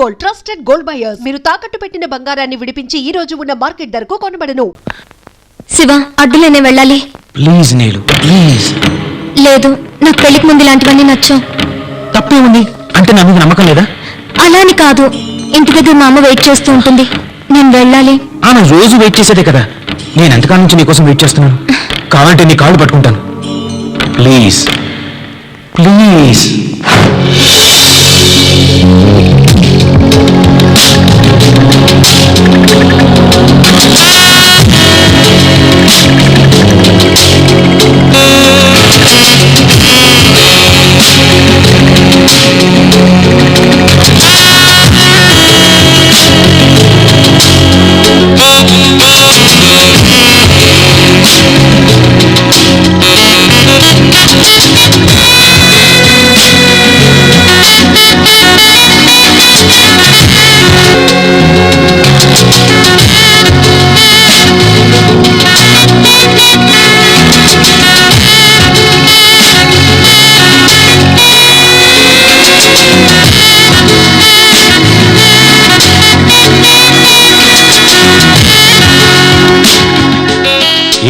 Gold, trusted gold buyers. మీరు తాకట్టు పెట్టిన బంగారాన్ని విడిపించి ఈ రోజు ఉన్న మార్కెట్ ధరకు కొనబడను. శివ, అడ్డులేనే వెళ్ళాలి. Please Neelu, please. లేదు, నాకు పెళ్లికి ముందు ఇలాంటివన్నీ నచ్చవు. తప్పే ఉంది అంటే నా మీద నమ్మకం లేదా? అలాని కాదు, ఇంటి దగ్గర మా అమ్మ వెయిట్ చేస్తూ ఉంటుంది, నేను వెళ్ళాలి. ఆమె రోజు వెయిట్ చేసేదే కదా. నేను ఎంతకాలం నుంచి నీకోసం వెయిట్ చేస్తున్నాను. కావాలంటే నీ కాళ్ళు పట్టుకుంటాను. Please please.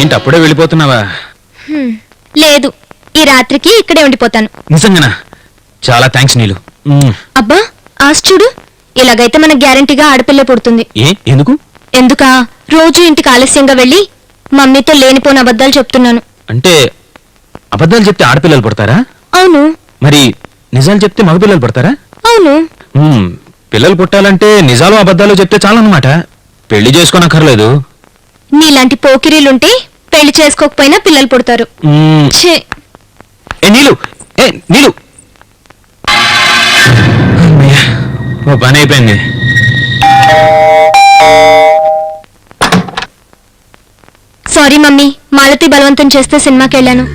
ఏంటి అప్పుడే వెళ్ళిపోతున్నావా? లేదు, ఈ రాత్రికి ఇక్కడే ఉండిపోతాను. నిజంగానా? చాలా థ్యాంక్స్ నీలు. అబ్బా, ఆశ చూడు, ఇలాగైతే మనకు గ్యారంటీగా ఆడపిల్ల పుడుతుంది. ఎందుకు? ఎందుకా, రోజు ఇంటికి ఆలస్యంగా వెళ్ళి మమ్మీతో లేనిపోని అబద్ధాలు చెప్తున్నాను. అంటే అబద్ధాలు చెప్తే ఆడపిల్లలు పుడతారా? అవును. మరి నిజాలు చెప్తే మగపిల్లలు పుడతారా? అవును. పిల్లలు పుట్టాలంటే నిజాలు అబద్ధాలు చెప్తే చాలన్నమాట. పెళ్లి చేసుకోనక్కర్లేదు. నీలాంటి పోకిరీలుంటే పెళ్లి చేసుకోకపోయినా పిల్లలు పుడతారు. నీలు, నీలు, ఓ పని అయిపోయింది. సారీ మమ్మీ, మాలతి బలవంతం చేస్తే సినిమాకి వెళ్ళాను.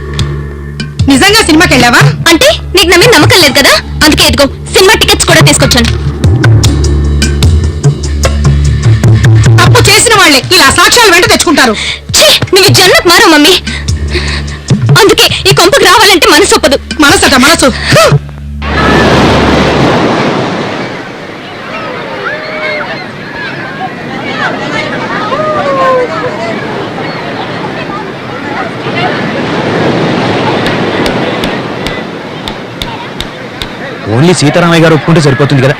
నిజంగా సినిమాకి వెళ్ళావా? అంటే నీకు నా మీద నమ్మకం లేదు కదా, అందుకే ఇదిగో సినిమా టికెట్స్ కూడా తీసుకొచ్చాను. తప్పు చేసిన వాళ్ళే ఇలా సాక్ష్యాలు వెంట తెచ్చుకుంటారు. నువ్వు జన్మకు మారు మమ్మీ, అందుకే ఈ కొంపకు రావాలంటే మనసు ఒప్పదు. మనసట మనసు. ఓన్లీ సీతారామయ్య గారు ఒప్పుకుంటే సరిపోతుంది కదా.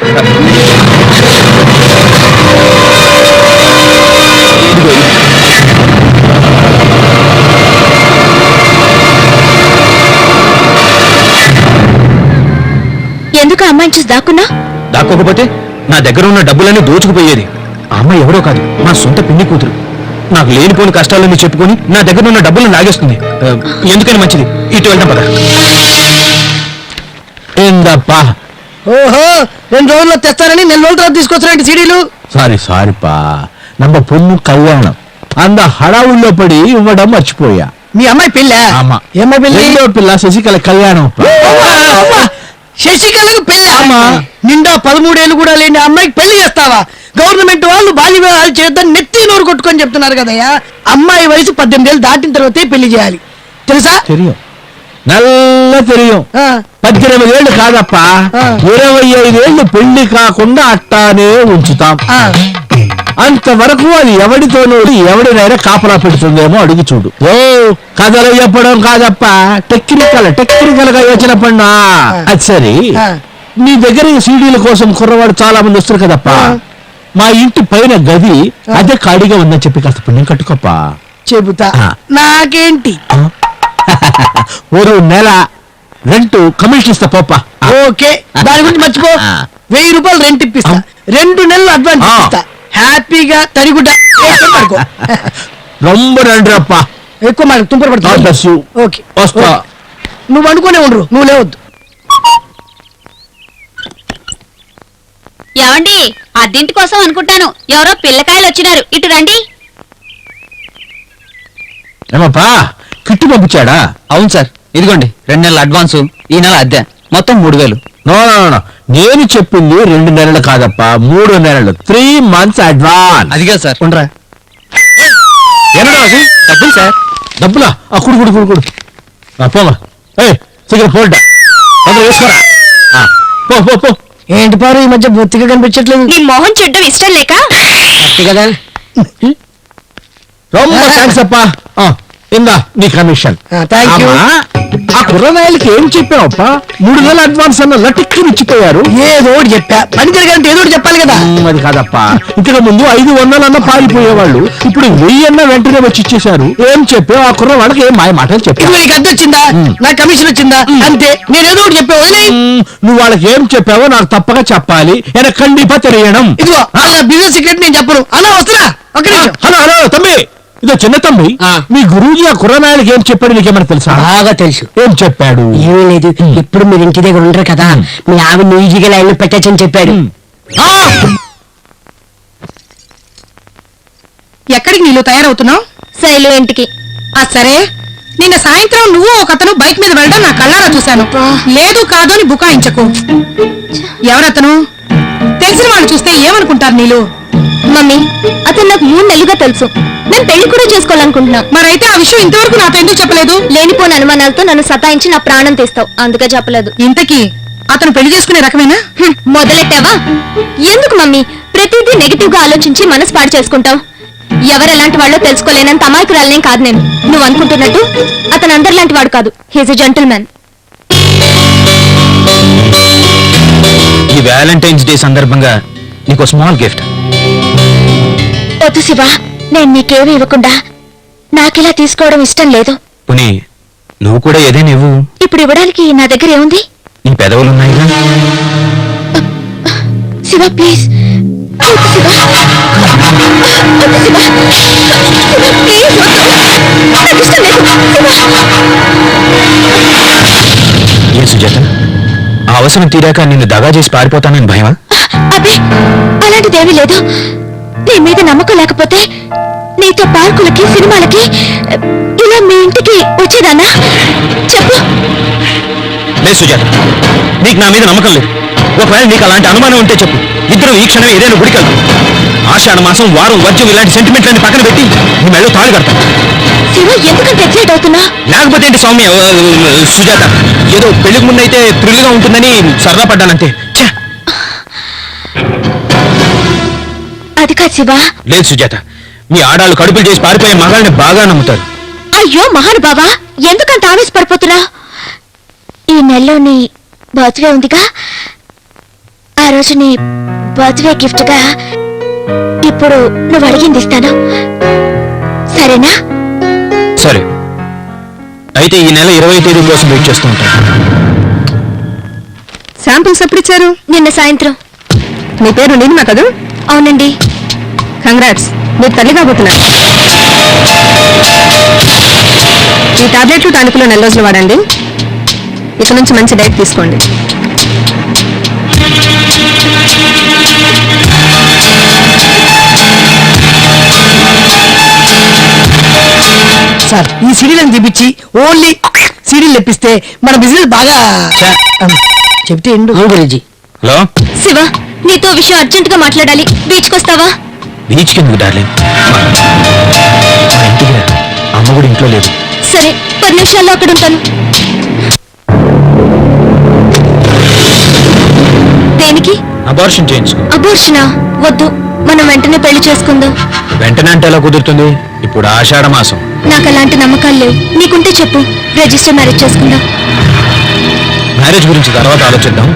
ఎందుకు అమ్మాయిని చూసి దాక్కున్నా? దాక్కోకపోతే నా దగ్గర ఉన్న డబ్బులన్నీ దోచుకుపోయేది. ఆ అమ్మాయి ఎవరో కాదు, మా సొంత పిన్ని కూతురు. నాకు లేనిపోని కష్టాలన్నీ చెప్పుకొని నా దగ్గర ఉన్న డబ్బులను లాగేస్తుంది. ఎందుకని మంచిది, ఇటు వెళ్తాం పద. ఏందప్పా? ఓహో, 2 రోజుల్లో తెస్తారని 4 రోజుల తర్వాత తీసుకొచ్చారంటే సీడీలు. సారీపా, నమ్మ పొన్ను కళ్యాణం అంద హడావుల్లో పడి ఇవ్వడం మర్చిపోయా. మీ అమ్మాయి పెళ్ళా? ఏమ్మాయి పెళ్ళి? పిల్ల శశికళ కళ్యాణం. శశికళకు పెళ్ళా? నిండా 13 ఏళ్ళు కూడా లేని అమ్మాయికి పెళ్లి చేస్తావా? గవర్నమెంట్ వాళ్ళు బాల్య వివాహాలు చేద్దాం నెత్తి నోరు కొట్టుకొని చెప్తున్నారు కదయ్యా. అమ్మాయి వయసు 18 ఏళ్ళు దాటిన తర్వాతే పెళ్లి చేయాలి, తెలుసా? తెలియం, నల్ల తెలియం. 18 ఏళ్ళు కాదప్పా, 25 ఏళ్ళు పెళ్లి కాకుండా అట్టానే ఉంచుతాం. అంతవరకు అది ఎవడితోనూ ఎవడినైనా కాపలా పెడుతుందేమో అడిగి చూడు. ఓ కథలు చెప్పడం కాదప్ప, టెక్నికల్ గా యోచన పడినా. అది సరే, నీ దగ్గర సీడీల కోసం కుర్రవాడు చాలా మంది వస్తారు కదప్ప. మా ఇంటి పైన గది అదే ఖాళీగా ఉందని చెప్పి కాస్త పుణ్యం కట్టుకోప్పా. చెబుతా, నాకేంటి? ఓ నెల రెంట్ కమిషన్ ఇస్తా పోప్ప. ఓకే, దాని గురించి మర్చిపో. 1000 రూపాయలు రెంట్ ఇప్పిస్తా, 2 నెలలు అడ్వాన్స్ ఇస్తా. హ్యాపీగా తడిగుడ్డ రొంబ రండిరప్ప. ఎక్కువ మాట తుంపర పడుతుంది. ఓకే, వస్తా. నువ్వు అనుకునే ఉండరు, నువ్వు లేవద్దు. ఏమండి, అద్దెంటి కోసం అనుకుంటాను, ఎవరో పిల్లకాయలు వచ్చినారు, ఇటు రండి. ఏమప్పా, కిట్టు పంపించాడా? అవును సార్, ఇదిగోండి 2 నెలల అడ్వాన్సు, ఈ నెల అద్దె, మొత్తం 3000. నో నేను చెప్పింది 2 నెలలు కాదప్ప, 3 నెలలు. 3 months అడ్వాన్స్. అదిగా సార్. ఉండరా? డబ్బులు సార్. డబ్బులా? కుడు పోమా. సిగరెట్ పోల్టా వేసుకోరా. పో ఏంటి పారు ఈ మధ్య బొత్తిగా కనిపించట్లేదు. నీ మొహం చూడడం ఇష్టం లేక కదా రొమ్మ థ్యాంక్స్ అప్పా ఇందా నీ కమిషన్. Thank you. ఆ కుర్రనాయలకి ఏం చెప్పావప్పా? 3 నెలల అడ్వాన్స్ అన్న లటిక్కి ఇచ్చిపోయారు. ఏదో ఒకటి చెప్పా, పని జరగాలంటే ఏదో ఒకటి చెప్పాలి కదా. అది కాదప్పా, ఇంతకు ముందు 500 పారిపోయేవాళ్ళు, ఇప్పుడు 1000 వెంటనే వచ్చి ఇచ్చేశారు. ఏం చెప్పావు ఆ కుర్ర వాళ్ళకి? ఏం మాయ మాటలు ఇదిగో చెప్పావు? నీకు అద్దె వచ్చిందా, నా కమిషన్ వచ్చిందా, అంతే. నేను ఏదో ఒకటి చెప్పా, వదిలేయ్. నువ్వు వాళ్ళకి ఏం చెప్పావో నాకు తప్పక చెప్పాలి. ఎనకండిపా తెలియడం. ఇదిగో అలా బిజినెస్ సీక్రెట్ నేను చెప్పను. అలా వస్తున్నా, ఒక నిమిషం. హలో హలో తమ్మి, ఇదో చిన్న తమ్మి, మీ గురూజీ ఆ కుర్రనాయలకి ఏం చెప్పాడు నీకేమైనా తెలుసా? బాగా తెలుసు. ఏం చెప్పాడు? ఏమీ లేదు, ఎప్పుడు మీరు ఇంటి దగ్గర ఉండరు కదా, మీ ఆవిడ ఈజీగా లైన్ పెట్టచ్చని చెప్పాడు. ఎక్కడికి నీళ్ళు తయారవుతున్నావు? శైలు ఇంటికి. సరే, నిన్న సాయంత్రం నువ్వు ఒక అతను బైక్ మీద వెళ్ళడం నా కళ్ళారా చూశాను. లేదు కాదు అని బుకాయించకు. ఎవరతను? తెలిసిన వాళ్ళు చూస్తే ఏమనుకుంటారు నీళ్ళు? మమ్మీ, అతను నాకు 3 నెలలుగా తెలుసు. నేను పెళ్లి కూడా చేసుకోవాలనుకుంటున్నా. మరైతే ఆ విషయం ఇంతవరకు నాతో ఎందుకు చెప్పలేదు? లేనిపోని అనుమానాలతో నన్ను సతాయించి నా ప్రాణం తీస్తావు, అందుకే చెప్పలేదు. ఇంతకీ అతను పెళ్లి చేసుకునే రకమేనా? మొదలెట్టావా? ఎందుకు మమ్మీ ప్రతిదీ నెగిటివ్ గా ఆలోచించి మనసు పాడు చేసుకుంటావు? ఎవరెలాంటి వాళ్ళో తెలుసుకోలేనంత అమాయకురాలనేం కాదు నేను. నువ్వు అనుకుంటున్నట్టు అతను అందరిలాంటి వాడు కాదు. He's a gentleman. ఈ వ్యాలంటైన్స్ డే సందర్భంగా నీకు స్మాల్ గిఫ్ట్. వద్దు శివ, నేను నీకేమీ ఇవ్వకుండా నాకిలా తీసుకోవడం ఇష్టం లేదు. పుని, నువ్వు కూడా ఏదైనా ఇవ్వు. ఇప్పుడు ఇవ్వడానికి నా దగ్గర ఏముంది? నీ పెదవులున్నాయిగా. శివ ప్లీజ్, వద్దు శివ, వద్దు శివ, శివ ప్లీజ్ వద్దు, నాకు ఇష్టం లేదు శివ. ఏ సుజాత, ఆ అవసరం తీరాక నిన్ను దగా చేసి పారిపోతానని భయమా? అబ్బే, అలాంటిదేమీ లేదు. నీ మీద నమ్మకం లేకపోతే నీతో పార్కులకి సినిమాలకి ఇలా మీ ఇంటికి వచ్చేదానా? చెప్పు. లేదు సుజాత, నీకు నా మీద నమ్మకం లేదు. ఒకవేళ నీకు అలాంటి అనుమానం ఉంటే చెప్పు. ఇద్దరు ఈ క్షణం ఏదైనా గుడికెళ్తాం. ఆషాఢ మాసం, వారం, వర్జం ఇలాంటి సెంటిమెంట్లన్నీ పక్కన పెట్టి నీ మెడలో తాళి కడతాను. శివ, ఎందుకంత ఎక్సైట్ అవుతున్నా? లేకపోతే ఏంటి సౌమ్య, సుజాత, ఏదో పెళ్లికి ముందైతే థ్రిల్గా ఉంటుందని సరదా పడ్డానంతే. ఛే! అది కాదు శివ. లేదు సుజాత, మీ ఆడాళ్ళు కడుపులు చేసి పారిపోయే మగాళ్ళని బాగా నమ్ముతారు. అయ్యో మహానుభావా, ఎందుకంత ఆవేశపడిపోతున్నా? ఈ నెలలో నీ బర్త్డే ఉందిగా, ఆ రోజు నీ బర్త్డే గిఫ్ట్ గా ఇప్పుడు నువ్వు అడిగింది ఇస్తాను, సరేనా? సరే, అయితే ఈ నెల 20వ తేదీ కోసం వెయిట్ చేస్తూ ఉంటాను. శాంపిల్స్ ఎప్పుడు ఇచ్చారు? నిన్న సాయంత్రం. నీ పేరు నీలిమ కదూ? అవునండి. కంగ్రాట్స్, మీరు తల్లి కాబోతున్నా. ఈ టాబ్లెట్లు టానికులు 4 రోజులు వాడండి. ఇక నుంచి మంచి డైట్ తీసుకోండి. సార్, ఈ సీడీలను తెప్పించి ఓన్లీ సీడీలు తెప్పిస్తే మన బిజినెస్ బాగా చెప్తే ఎండు గురించి. హలో శివ, నీతో విషయం అర్జెంట్ గా మాట్లాడాలి. బీచ్కి వస్తావా? బీచ్ కిందకు డార్లింగ్, మా ఇంటికి రా. అమ్మ కూడా ఇంట్లో లేదు. సరే, 10 నిమిషాల్లో అక్కడ ఉంటాను. దేనికి? అబార్షన్ చేయించుకో. అబోర్షనా? వద్దు, మనం వెంటనే పెళ్లి చేసుకుందాం. వెంటనే అంటే ఎలా కుదురుతుంది? ఇప్పుడు ఆషాఢ మాసం. నాకు అలాంటి నమ్మకాలు లేవు. నీకుంటే చెప్పు, రిజిస్టర్ మ్యారేజ్ చేసుకుందాం. మ్యారేజ్ గురించి తర్వాత ఆలోచిద్దాం,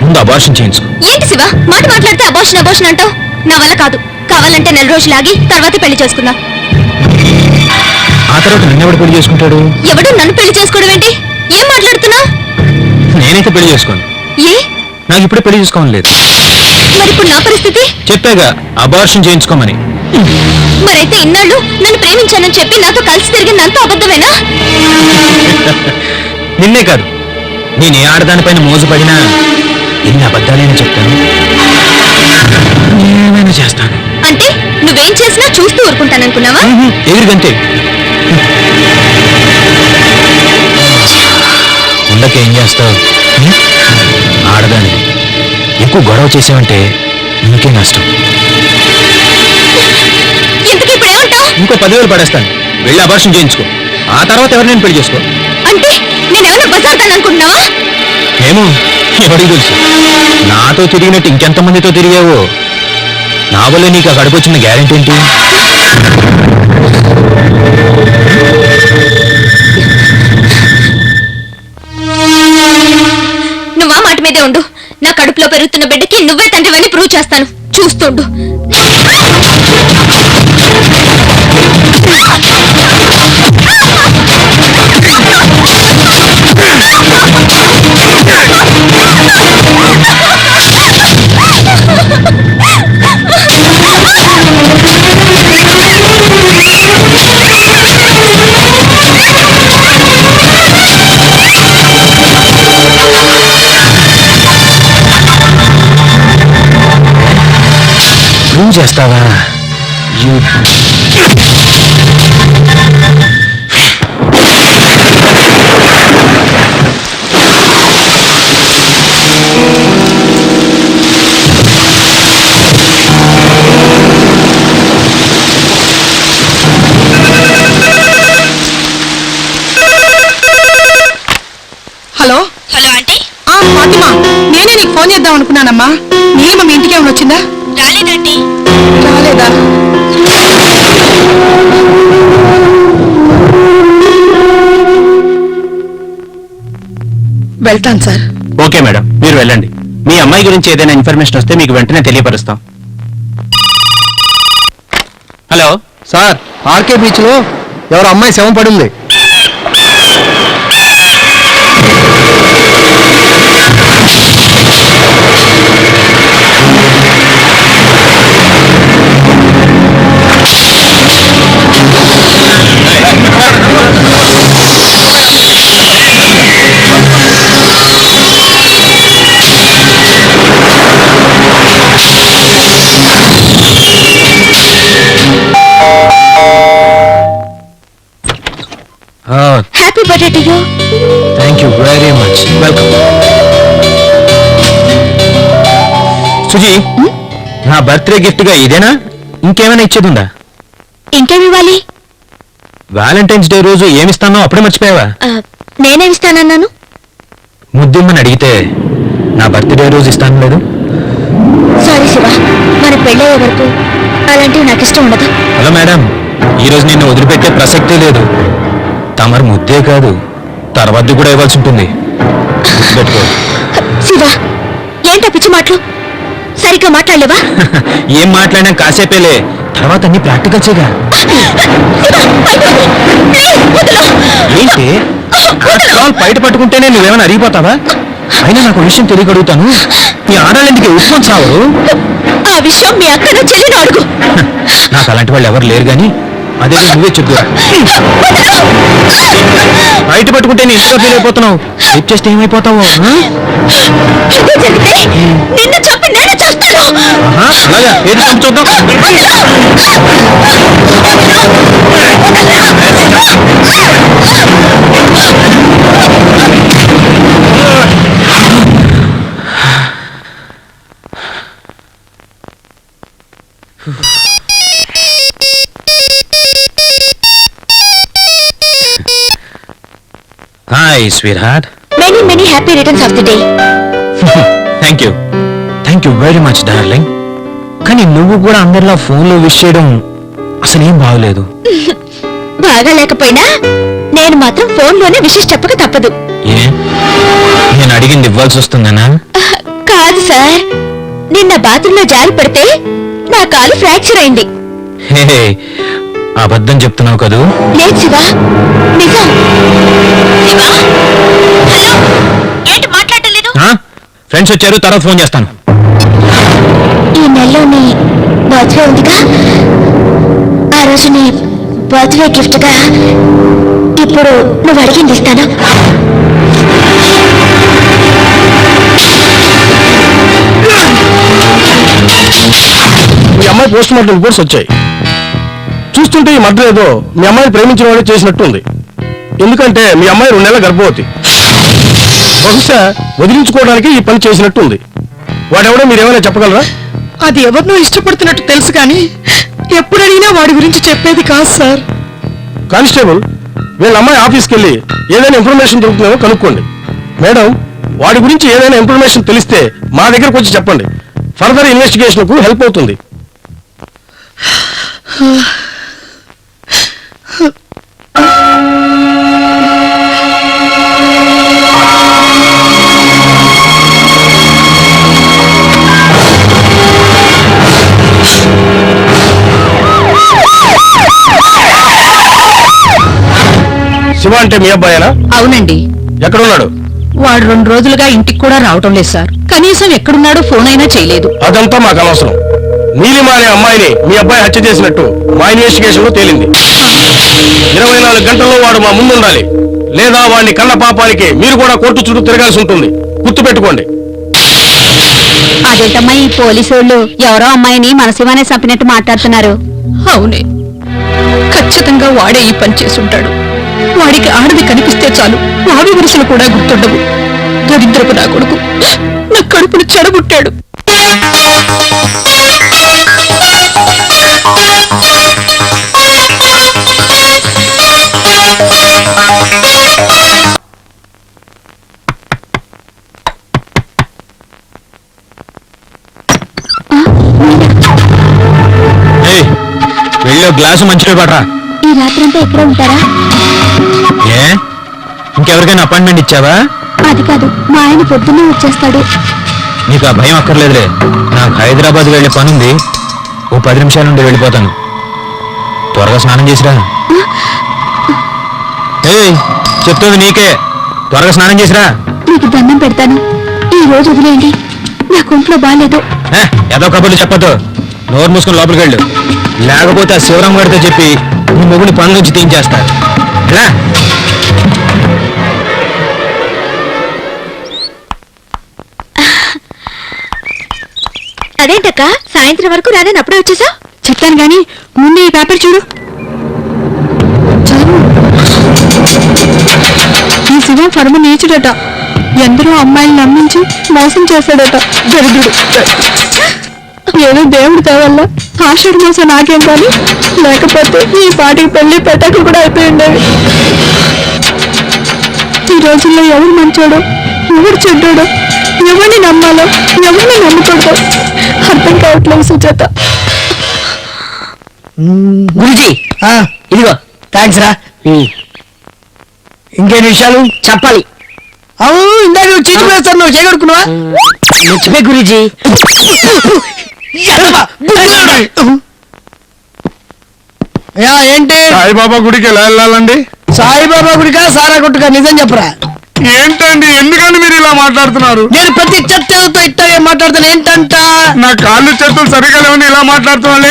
ముందు అబార్షన్ చేయించుకో. ఏంటి శివ, మాట మాట్లాడితే అబోర్షన్ అబోర్షన్ అంటావు? నా వల్ల కాదు. కావాలంటే 4 రోజులు ఆగి తర్వాత పెళ్లి చేసుకుందాం. ఆ తర్వాత నిన్నెవడు పెళ్లి చేసుకుంటాడు? ఎవడు నన్ను పెళ్లి చేసుకోవడం ఏంటి? ఏం మాట్లాడుతున్నా? నేనైతే పెళ్లి చేసుకోను. ఏ? నాకు ఇప్పుడు పెళ్లి చేసుకోవడం లేదు. మరి ఇప్పుడు నా పరిస్థితి? చెప్పాగా, అబార్షన్ చేయించుకోమని. మరైతే ఇన్నాళ్ళు నన్ను ప్రేమించానని చెప్పి నాతో కలిసి తిరిగిందంతా అబద్ధమేనా? నిన్నే కాదు, నేను ఏ ఆడదానిపైన మోజుపడినా ఎన్ని అబద్ధాలైనా చెప్తాను, ఏమైనా చేస్తాను. అంటే నువ్వేం చేసినా చూస్తూ ఊరుకుంటాననుకున్నావా? ఎదురుగంతే. ఉండక ఏం చేస్తావు? ఆడదాని ఎక్కువ గొడవ చేసావంటే నీకే నష్టం. ఇంతకీ ఇప్పుడు ఏమంటావు? ఇంకో 10,000 పడేస్తాను. వెళ్ళి అబార్షన్ చేయించుకో. ఆ తర్వాత ఎవరినైనా పెళ్లి చేసుకో. అంటే నేనేమైనా బజార్దాన్ని అనుకుంటున్నావా? ఏమో, ఎవరికి తెలుసు నాతో తిరిగినట్టు ఇంకెంతమందితో తిరిగావో నా వల్ల నీకు ఆ గడిపొచ్చిన గ్యారెంటీ ఏంటి? నువ్వు ఆ మాట మీదే ఉండు. నా కడుపులో పెరుగుతున్న బిడ్డకి నువ్వే తండ్రివని ప్రూవ్ చేస్తాను. చూస్తుండు. ప్రూవ్ చేస్తావా? Hello hello aunty. ఫాతిమా, నేనే నీకు ఫోన్ చేద్దాం అనుకున్నానమ్మా. నీలమ్మ మీ ఇంటికి ఏమైనా వచ్చిందా? రాలేదండి. రాలేదా? వెళ్తాను సార్. ఓకే మేడం, మీరు వెళ్ళండి. మీ అమ్మాయి గురించి ఏదైనా ఇన్ఫర్మేషన్ వస్తే మీకు వెంటనే తెలియపరుస్తాం. హలో సార్, ఆర్కే బీచ్ లో ఎవరో అమ్మాయి శవం పడింది. Happy birthday to you. Thank you very much. Welcome. Suji, నా బర్త్డే గిఫ్ట్ గా ఇదేనా? ఇంకేమైనా ఇచ్చేదుందా? ఇంకేమి ఇవ్వాలి? వ్యాలంటైన్స్ డే రోజు ఏమిస్తానో అప్పుడే మర్చిపోయావా? నేనేమిస్తానన్నాను? ముద్దిమ్మని అడిగితే నా బర్త్డే రోజు ఇస్తాను లేదు. సారీ శివ, మన పెళ్ళయ్యే వరకు అలాంటివి నాకు ఇష్టం ఉండదు. హలో మేడం, ఈ రోజు నిన్ను వదిలిపెట్టే ప్రసక్తే లేదు. తమరు ముద్దే కాదు, తర్వాత కూడా ఇవ్వాల్సి ఉంటుంది. గుర్తుపెట్టుకో. శివ, ఏంటో పిచ్చి మాటలు? సరిగ్గా మాట్లాడలేవా? ఏం మాట్లాడినా కాసేపేలే, తర్వాత అన్ని ప్రాక్టికల్ చేయగా. ఏంటి బయట పట్టుకుంటేనే నువ్వేమైనా అరిగిపోతావా? అయినా నాకు విషయం తెలియగలుగుతాను. మీ ఆడాళ్ళందుకే ఉత్పం సావు. ఆ విషయం మీ అక్కను చెల్లిని అడుగు. నాకు అలాంటి వాళ్ళు ఎవరు లేరు గాని అదే నువ్వే చెప్పు. బయట పట్టుకుంటే నీ ఇంట్లో ఫీల్ అయిపోతున్నావు. హెల్ప్ చేస్తే ఏమైపోతావు? ఇదే జరిగితే నిన్ను చంపి నేను చేస్తాను. అలాగా, ఏది చంపు చూద్దాం. Hi sweet heart. Many many happy returns of the day. Thank you very much darling. కానీ నువ్వు కూడా అందరిలా ఫోన్లో విష్ చేయడం అసలేం బాగలేదు. బాగా లేకపోయినా నేను మాత్రం ఫోన్లోనే విషెస్ చెప్పక తప్పదు. ఏ, నేను అడిగింది ఇవ్వాల్సి వస్తుందనా? కాదు సార్, నిన్న బాత్రూంలో జారి పడితే నా కాలు ఫ్రాక్చర్ అయింది. హే, అబద్ధం చెప్తున్నావు కదూ? లేదు శివ, నిజం. శివ, హలో, ఏంటి మాట్లాడటం లేదు? ఫ్రెండ్స్ వచ్చారు, తర్వాత ఫోన్ చేస్తాను. ఈ నెలలో నీ బర్త్డే ఉందిగా, ఆ రోజు నీ బర్త్డే గిఫ్ట్ గా ఇప్పుడు నువ్వు అడిగింది ఇస్తాను. మీ అమ్మాయి పోస్ట్ మార్టం రిపోర్ట్స్ వచ్చాయి. చూస్తుంటే ఈ మధ్య ఏదో మీ అమ్మాయిని ప్రేమించిన వాడే చేసినట్టుంది. ఎందుకంటే మీ అమ్మాయి 2 నెలల గర్భవతి. బహుశా వదిలించుకోవడానికి ఈ పని చేసినట్టుంది. వాడెవడో మీరేమైనా చెప్పగలరా? అది ఎవరినో ఇష్టపడుతున్నట్టు తెలుసు కానీ ఎప్పుడు అడిగినా వాడి గురించి చెప్పేది కాదు సార్. కానిస్టేబుల్, వీళ్ళ అమ్మాయి ఆఫీస్కి వెళ్ళి ఏదైనా ఇన్ఫర్మేషన్ దొరుకుతుందేమో కనుక్కోండి. మేడం, వాడి గురించి ఏదైనా ఇన్ఫర్మేషన్ తెలిస్తే మా దగ్గరకు వచ్చి చెప్పండి. ఫర్దర్ ఇన్వెస్టిగేషన్ కు హెల్ప్ అవుతుంది. శివ అంటే మీ అబ్బాయేనా? అవునండి. ఎక్కడున్నాడు? వాడు 2 రోజులుగా ఇంటికి కూడా రావటం లేదు సార్. కనీసం ఎక్కడున్నాడో ఫోన్ అయినా చేయలేదు. అదంతా మాకు అనవసరం. నీలిమ అనే అమ్మాయిని మీ అబ్బాయి హత్య చేసినట్టు మా ఇన్వెస్టిగేషన్ లో తేలింది. 24 గంటల్లో వాడు మా ముందు ఉండాలి, లేదా వాడిని కన్న పాపానికి మీరు కూడా కోర్టు చుట్టూ తిరగాల్సి ఉంటుంది. గుర్తుపెట్టుకోండి. అదేంటమ్మా ఈ పోలీసు వాళ్ళు ఎవరో అమ్మాయిని మనసివానే చంపినట్టు మాట్లాడుతున్నారు. అవునే, ఖచ్చితంగా వాడే ఈ పని చేసుంటాడు. వాడికి ఆడది కనిపిస్తే చాలు వావి వరుసలు కూడా గుర్తుండవు. దరిద్రపు నా కొడుకు నా కడుపును చెడబుట్టాడు. వెళ్ళి గ్లాసు మంచిగా పడరా. ఈ రాత్రంతా ఎక్కడ ఉంటారా? ఏ ఇంకెవరికైనా అపాయింట్మెంట్ ఇచ్చావా? అది కాదు, మా ఆయన పొద్దున్నే వచ్చేస్తాడు. నీకు ఆ భయం అక్కర్లేదులే. నాకు హైదరాబాద్ వెళ్ళే పనుంది. ఓ 10 నిమిషాల నుండి వెళ్ళిపోతాను. త్వరగా స్నానం చేసిరా. ఏయ్ చెప్తుంది నీకే, త్వరగా స్నానం చేసిరా. నీకు దండం పెడతాను, ఈ రోజు వదిలేయండి. నాకు ఒంట్లో బాగాలేదు. ఏదో కబుర్లు చెప్పద్దు. నోరు మూసుకుని లోపలికి వెళ్ళు, లేకపోతే ఆ శివరాం గారితో చెప్పి నీ మొగుని పనుల నుంచి తీయించేస్తారు. ఎలా? అదేంటక్క సాయంత్రం వరకు రానని అప్పుడే వచ్చేసా? చెప్తాను గాని ముందు ఈ పేపర్ చూడు. చదువు. ఈ శివ పరమ నీచుడట. ఎందరో అమ్మాయిని నమ్మించి మోసం చేశాడట. దరిద్రుడు. ఏదో దేవుడి దేవల్ల ఆషాఢ మాసం నాకేం కానీ, లేకపోతే ఈ పాటికి పెళ్లి పెట్టకు కూడా అయిపోయి ఉండేవి. ఈ రోజుల్లో ఎవరు మంచోడో ఎవరు చెడ్డోడో, ఎవరిని నమ్మాలో ఎవరిని నమ్మకూడదో అర్థం కావట్లేదు సుజాత. గురుజీ ఇదిగో థ్యాంక్స్ రా. ఇంకేం విషయాలు చెప్పాలి? అవును, ఇందాక నువ్వు చీచి వేస్తాను, నువ్వు చేయగడుకున్నావా? చెప్పే గురుజీ. ఏంటి? సాయిబాబా గుడికి ఎలా వెళ్ళాలండి? సాయిబాబా గుడికా సారా కొట్టుగా? నిజం చెప్పరా. ఏంటండి, ఎందుకని మీరు ఇలా మాట్లాడుతున్నారు? నేను ప్రతి చర్చలతో ఇట్టాగే మాట్లాడతాను. ఏంటంట? నా కాళ్ళు చేతులు సరిగా లేవని ఇలా మాట్లాడుతున్నాను.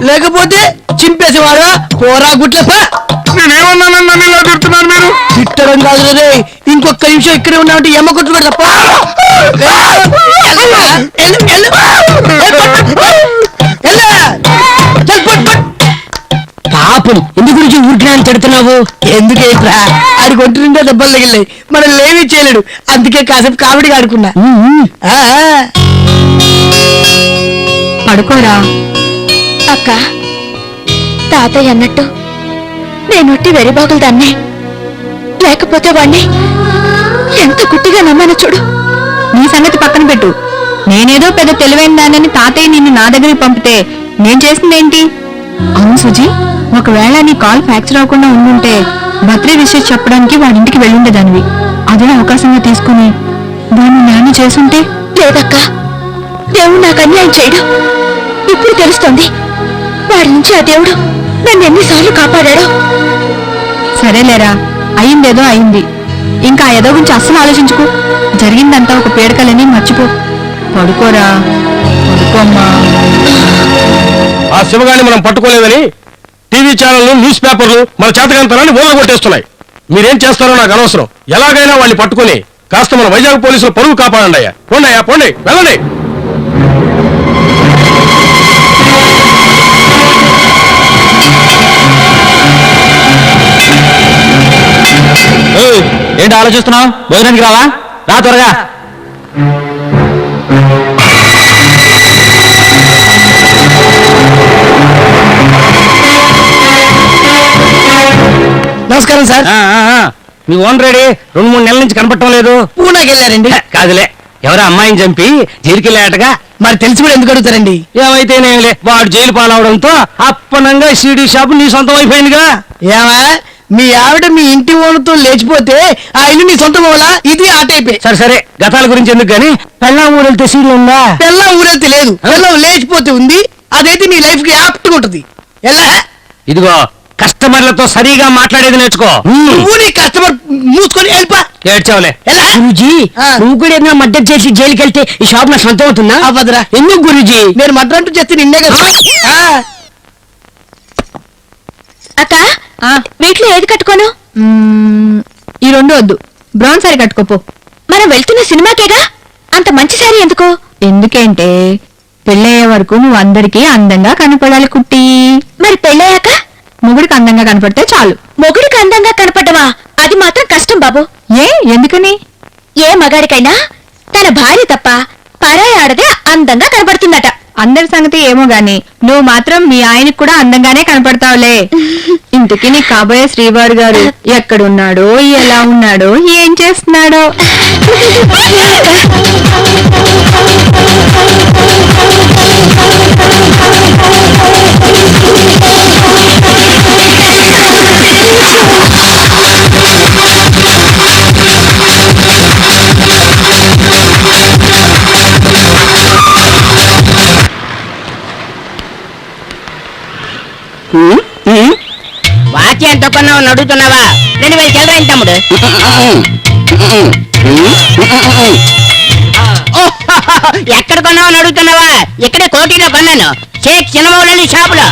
లేకపోతే చింపేసేవాడుగా పోరా గుట్లపా. నేనేమన్నానని నన్ను ఇలా తిడుతున్నారు మీరు? తిట్టడం కాదు రే, ఇంకొక నిమిషం ఇక్కడే ఉన్నామంటే ఎమ్మ కొట్టు కూడా తప్ప. పాపం ఎందుకు గురించి ఊరికినా తిడుతున్నావు? ఎందుకేట్రా, ఆడి కొట్టు నిండా దెబ్బలు తగిలినాయి, మనం లేవి చేయలేడు. అందుకే కాసేపు కామెడీ ఆడుకున్నా. పడుకోరా. అక్క, తాతయ్య అన్నట్టు నేనొట్టి వెరిబాగులు దాన్ని, లేకపోతే వాణ్ణి ఎంత గుట్టిగా నమ్మాను చూడు. నీ సంగతి పక్కన పెట్టు. నేనేదో పెద్ద తెలివైన దానని తాతయ్య నిన్ను నా దగ్గరికి పంపితే నేను చేసిందేంటి? అవును సుజీ, ఒకవేళ నీ కాల్ ఫ్రాక్చర్ అవ్వకుండా ఉండుంటే బర్త్డే విషయం చెప్పడానికి వాడింటికి వెళ్ళుండేదానివి. అదే అవకాశంగా తీసుకుని దాన్ని నాన్న చేసుంటే. లేదక్క, దేవుడు నాకు అన్యాయం చేయడు. ఇప్పుడు తెలుస్తోంది వాడి నుంచి ఆ దేవుడు నన్ను ఎన్నిసార్లు కాపాడాడో. సరేలేరా, అయిందేదో అయింది. ఇంకా ఏదో గురించి అస్సలు ఆలోచించుకో. జరిగిందంతా ఒక పేడకలని మర్చిపో. పడుకోరా, పడుకోమ్మా. ఆ శివగాన్ని మనం పట్టుకోలేదని టీవీ ఛానళ్లు, న్యూస్ పేపర్లు మన చేతకంతనాన్ని కొట్టేస్తున్నాయి. మీరేం చేస్తారో నాకు అనవసరం. ఎలాగైనా వాళ్ళని పట్టుకుని కాస్త మన వైజాగ్ పోలీసులు పరువు కాపాడండి. అయ్యా పోండి, అయ్యా పోండి, వెళ్ళండి. ఏంటి ఆలోచిస్తున్నావు? భోజనానికి రావా? రా త్వరగా. నమస్కారం సార్. మీ ఓన్ రెడీ 2-3 నెలల నుంచి కనపడటం లేదు. పూనాకి వెళ్ళారండి. కాదులే, ఎవరో అమ్మాయిని చంపి జైలుకెళ్ళాటగా. మరి తెలిసి కూడా ఎందుకు అడుగుతారండి? ఏమైతేనేలే, వాడు జైలు పాలవడంతో అప్పనంగా సీడీ షాపు నీ సొంతం అయిపోయిందిగా. ఏమా మీ ఆవిడ మీ ఇంటి ఓనతో లేచిపోతే ఆ ఇల్లు నీ సొంతం అవ్వాలా? ఇది ఆ టైపే. సరే సరే, గతాల గురించి ఎందుకు గాని, పెళ్ళాం ఊరెళ్తే సీడీ ఉందా? పెళ్ళం ఊరెళ్తే లేదు, పెళ్ళం లేచిపోతే ఉంది. అదైతే నీ లైఫ్ కి యాప్ట్ ఉంటది. ఎలా? ఇదిగో, కస్టమర్లతో సరిగా మాట్లాడేది నేర్చుకో. నువ్వు నీ కస్టమర్ మూసుకొని వెళ్ళిపా. ఏడ్చావులే. ఎలా? గురూజీ, ఆ. నువ్వు కూడా ఏదైనా మద్దతు చేసి జైలుకి వెళ్తే ఈ షాప్ నా సొంతం అవుతుందా? అవ్వదురా. ఎందుకు గురూజీ? నేను మడ్రంటూ చేస్తే నిన్నే కదా. ఆ. అక్క వీటిలో ఏది కట్టుకోను? ఈ 2 వద్దు, బ్రౌన్ సారీ కట్టుకోపో. మనం వెళ్తున్న సినిమాకేగా, అంత మంచి సారీ ఎందుకు? ఎందుకంటే పెళ్ళయ్యే వరకు నువ్వు అందరికీ అందంగా కనపడాలి కుట్టి. మరి పెళ్ళయ్యాక మొగుడికి అందంగా కనపడితే చాలు. మొగుడికి అందంగా కనపడమా? అది మాత్రం కష్టం బాబు. ఎందుకని? ఏ మగాడికైనా తన భార్య తప్ప పరాయి ఆడదే అందంగా కనపడుతుందట. అందరి సంగతి ఏమో గాని నువ్వు మాత్రం మీ ఆయనకు కూడా అందంగానే కనపడతావులే. ఇంతకీ నీ కాబోయే శ్రీవారు గారు ఎక్కడున్నాడో, ఎలా ఉన్నాడో, ఏం చేస్తున్నాడో? వాచి ఎంత కొన్నావు అడుగుతున్నావా? 2000 చిల్లరైంది తమ్ముడు. ఎక్కడ కొన్నావు అడుగుతున్నావా? ఇక్కడే కోటిలో కొన్నాను, షేక్ సినిమాలని షాపులో.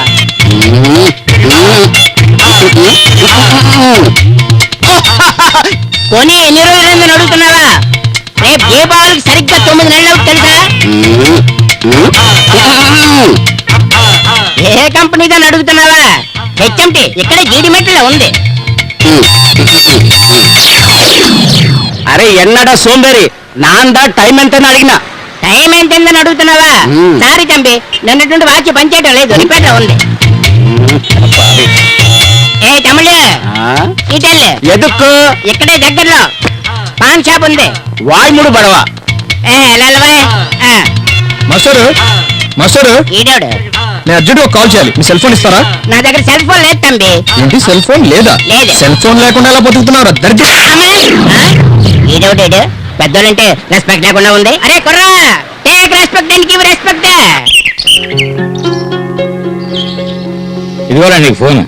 కొని ఎన్ని రోజులు అడుగుతున్నావా? రేపు దీపావళికి సరిగ్గా 9 నెలలు తెలుసా? ఏ కంపెనీతో అడుగుతున్నావా? హెచ్ఎంటి ఇక్కడే జీడిమెట్లో ఉంది. అరే ఎన్నడా సోంబేరి, నాందా టైం ఎంత అడిగినా. టైం ఎంతని అడుగుతున్నావా? సారీ తంబి, నిన్నటువంటి వాచి పనిచేయటం లేదు, రిపేర్ లో ఉంది. ఏ తమ్ముళ్ళు, ఇటెళ్ళు. ఎదుక్కు ఇక్కడే దగ్గరలో పాన్ షాప్ ఉంది. వాయుముడు బడవా. మాస్టర్ ఈడోడు నేను అర్జెంట్ కాల్ చేయాలి, మీ సెల్ ఫోన్ ఇస్తారా? నా దగ్గర సెల్ ఫోన్ లేదు తంబి. ఏంటి సెల్ ఫోన్ లేదా? లేదు. సెల్ ఫోన్ లేకుండా ఎలా బతుకుతున్నారు? ఈడోడేడు పెద్దోళ్ళంటే రెస్పెక్ట్ లేకుండా ఉంది. అరే కుర్రా, take respect and give respect. ఇదిగోరా నీకు ఫోన్.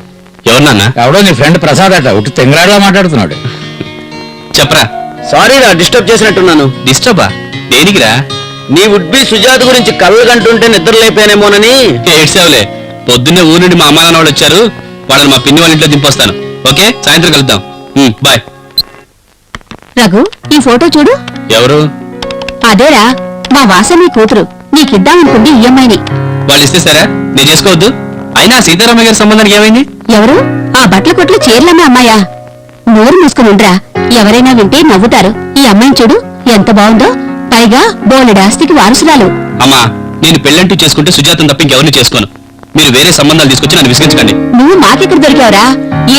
ఎవరన్నా? ఎవడో నీ ఫ్రెండ్ ప్రసాద్ అట, ఒకటి తెంగరాడులా మాట్లాడుతున్నాడు. చెప్పరా. సారీ రా, డిస్టర్బ్ చేసినట్టున్నాను. డిస్టర్బా? దేనికిరా? నీ వుడ్ బి సుజాత గురించి కళ్ళు కంటుంటే నిద్ర లేపానేమోనని. ఏడ్చావులే, పొద్దున్నే ఊరు నుండి మా అమ్మ నాన్న వాళ్ళు వచ్చారు, వాళ్ళని మా పిన్ని వాళ్ళ ఇంట్లో దింపొస్తాను. ఓకే, సాయంత్రం కలుద్దాం. బాయ్. రఘు, ఈ ఫోటో చూడు. ఎవరు? అదేరా మా వాసవి కూతురు. నీకిద్దామనుకుంది ఈ అమ్మాయిని. వాళ్ళు ఇస్తే సరే, నేను చేసుకోవద్దు. అయినా సీతారామయ్య గారి సంబంధానికి ఏమైంది? ఎవరు? ఆ బట్టల కొట్లు చీరలమ్మే అమ్మాయా? నోరు మూసుకుని ఉండరా, ఎవరైనా వింటే నవ్వుతారు. ఈ అమ్మాయిని చూడు, ఎంత బాగుందో. పైగా బోలెడు ఆస్తికి వారసురాలు. అమ్మా, నేను పెళ్ళంటూ చేసుకుంటే సుజాతను తప్ప ఇంకెవరిని చేసుకోను. మీరు వేరే సంబంధాలు తీసుకొచ్చి నన్ను విసిగించకండి. నువ్వు మాకెక్కడ దొరికావురా?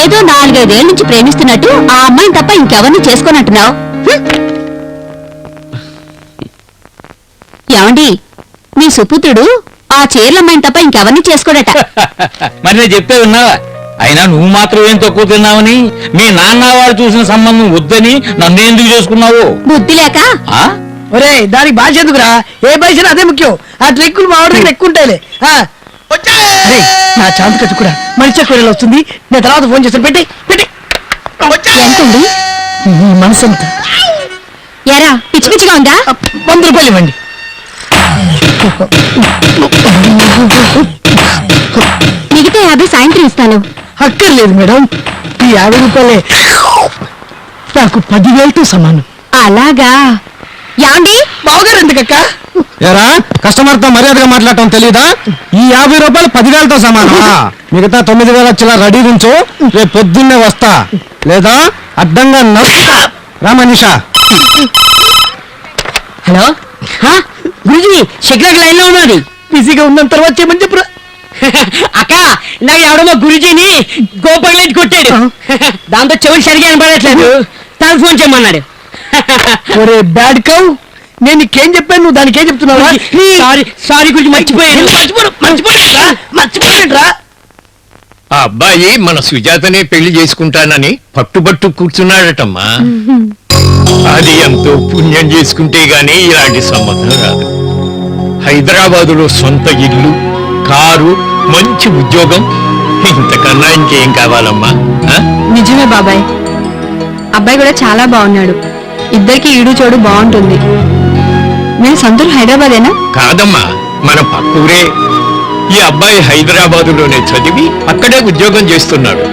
ఏదో 4-5 ఏళ్ల నుంచి ప్రేమిస్తున్నట్టు ఆ అమ్మాయిని తప్ప ఇంకెవరిని చేసుకోనంటున్నావు. ఏమండి, మీ సుపుత్రుడు ఆ చీరలమ్మాయిని తప్ప ఇంకెవరిని చేసుకోడట. మరి నేను చెప్పే ఉన్నావా? అయినా నువ్వు మాత్రం ఏం తక్కువ తిన్నావని, మీ నాన్న వాడు చూసిన సంబంధం వద్దని నన్ను ఎందుకు చేసుకున్నావు? బుద్ధి లేక. ఆ? ఒరే, దానికి భాష ఎందుకురా? ఏ భాష అదే ముఖ్యం. ఆ ట్రిక్కులు మా ఆవిడ దగ్గర ఎక్కువ ఉంటాయిలే. అరే, నా చాంతి కూడా మనిషి కూరలు వస్తుంది. నేను తర్వాత ఫోన్ చేస్తాను. పెట్టి పెట్టి ఎంతండి? ఈ మనసంతా ఎరా పిచ్చి పిచ్చిగా ఉందా? 100 రూపాయలు ఇవ్వండి. మిగతా 50 సాయంత్రం ఇస్తాను. అక్కర్లేదు మేడం, ఈ 50 రూపాయలే నాకు 10,000తో సమానం. అలాగా? యాండి బావగారు ఎందుకక్క? ఏరా, కస్టమర్ తో మర్యాదగా మాట్లాడటం తెలీదా? ఈ 50 రూపాయలు 10,000తో సమానమా? మిగతా 9,000 వచ్చేలా రెడీ నుంచో, రేపు పొద్దున్నే వస్తా. లేదా అడ్డంగా నడుస్తా. రా Manisha. Hello Guruji, secretary line లో ఉన్నది. బిజీగా ఉన్న తర్వాత చేయమని చెప్పురా. అక్క, నాకు ఎవడమో గురుజీని గోపగలేసి కొట్టాడు. దాంతో చెవులు సరిగా కనపడట్లేదు. తను ఫోన్ చేయమన్నాడు. ఒరే బ్యాడ్ కౌ, నేను నీకేం చెప్పాను, నువ్వు దానికి ఏం చెప్తున్నావా? సారీ గురించి మర్చిపోయాను. మర్చిపోయాడ్రా. ఆ అబ్బాయి మన సుజాతనే పెళ్లి చేసుకుంటానని పట్టుబట్టు కూర్చున్నాడటమ్మా. అది ఎంతో పుణ్యం చేసుకుంటే గానీ ఇలాంటి సంబంధం రాదు. హైదరాబాదులో సొంత ఇల్లు, కారు, మంచి ఉద్యోగం, ఇంతకన్నా ఇంకేం కావాలమ్మా? నిజమే బాబాయ్, అబ్బాయి కూడా చాలా బాగున్నాడు. ఇద్దరికి ఈడు చోడు బాగుంటుంది. మీరు సొంతూరు హైదరాబాదేనా? కాదమ్మా, మన పక్కూరే. ఈ అబ్బాయి హైదరాబాదులోనే చదివి అక్కడే ఉద్యోగం చేస్తున్నాడు.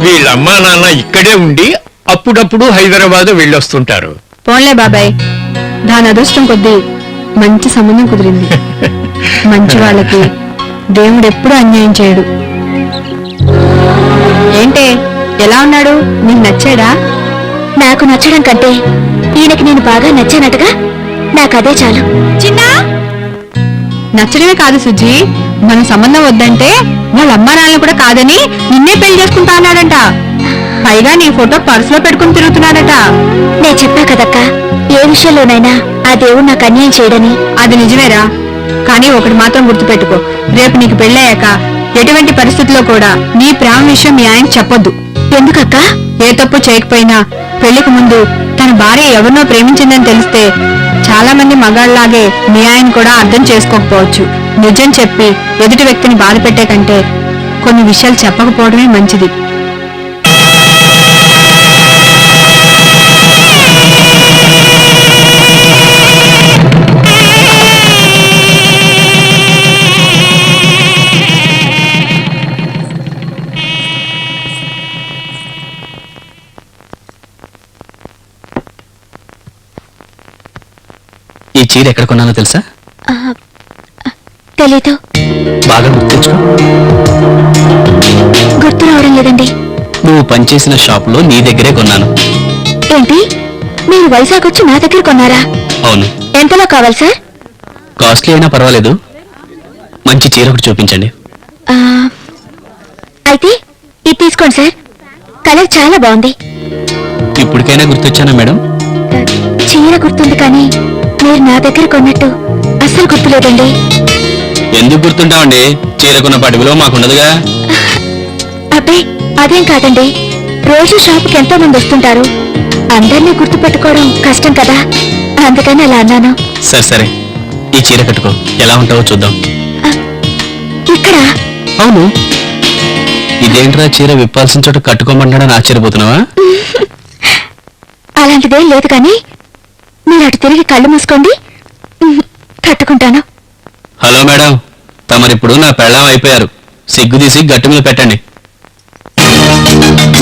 వీళ్ళ అమ్మా నాన్న ఇక్కడే ఉండి అప్పుడప్పుడు హైదరాబాద్ వెళ్ళొస్తుంటారు. పోన్లే బాబాయ్, దాని అదృష్టం కొద్దీ మంచి సంబంధం కుదిరింది. మంచి వాళ్ళకి దేవుడు ఎప్పుడూ అన్యాయం చేయడు. ఏంటే, ఎలా ఉన్నాడు? నీకు నచ్చాడా? నాకు నచ్చడం కంటే ఈయనకి నేను బాగా నచ్చానటగా, నాకదే చాలు. చిన్నా, నచ్చడమే కాదు సుజీ, మన సంబంధం వద్దంటే వాళ్ళ అమ్మా నాన్నలు కూడా కాదని నిన్నే పెళ్లి చేసుకుంటా అన్నాడంట. పైగా నీ ఫోటో పర్సులో పెట్టుకుని తిరుగుతున్నాడట. నేను చెప్పా కదక్క, ఏ విషయంలోనైనా ఆ దేవుడు నాకు అన్యాయం చేయడని. అది నిజమేరా, కానీ ఒకటి మాత్రం గుర్తుపెట్టుకో, రేపు నీకు పెళ్ళయ్యాక ఎటువంటి పరిస్థితుల్లో కూడా నీ ప్రేమ విషయం మీ ఆయనకి చెప్పొద్దు. ఎందుకక్క? ఏ తప్పు చేయకపోయినా పెళ్లికి ముందు తన భార్య ఎవరినో ప్రేమించిందని తెలిస్తే చాలా మంది మగాళ్ళలాగే మీ ఆయన కూడా అర్థం చేసుకోకపోవచ్చు. నిజం చెప్పి ఎదుటి వ్యక్తిని బాధ పెట్టే కంటే కొన్ని విషయాలు చెప్పకపోవడమే మంచిది. ఈ చీర ఎక్కడ కొన్నానో తెలుసా? తెలీదు. బాగా గుర్తించుకో. గుర్తు రావడం లేదండి. నువ్వు పనిచేసిన షాప్ లో నీ దగ్గరే కొన్నాను. ఏంటి, మీరు వైజాగ్ వచ్చి నా దగ్గర కొన్నారా? అవును. ఎంతలో కావాలి సార్? కాస్ట్లీ అయినా పర్వాలేదు, మంచి చీర ఒకటి చూపించండి. అయితే ఇది తీసుకోండి సార్, కలర్ చాలా బాగుంది. ఇప్పటికైనా గుర్తొచ్చానా మేడం? చీర గుర్తుంది, కానీ మీరు నా దగ్గర కొన్నట్టు అస్సలు గుర్తులేదండి. ఎందుకు గుర్తుంటామండి, చీర కొన్నపాటి విలువ మాకుండదుగా. అబ్బే, అదేం కాదండి, రోజు షాపుకి ఎంతో మంది వస్తుంటారు, అందరినీ గుర్తుపెట్టుకోవడం కష్టం కదా, అందుకని అలా అన్నాను. సరే సరే, ఈ చీర కట్టుకో, ఎలా ఉంటావో చూద్దాం. ఇక్కడ? అవును. ఇదేంట్రా చీర విప్పాల్సిన చోట కట్టుకోమంటాడని ఆశ్చర్యపోతున్నావా? అలాంటిదేం లేదు, కానీ మీరు అటు తిరిగి కళ్ళు మూసుకోండి, కట్టుకుంటాను. హలో మేడం, తమరిప్పుడు నా పెళ్ళాం అయిపోయారు. సిగ్గు తీసి గట్టు మీద పెట్టండి.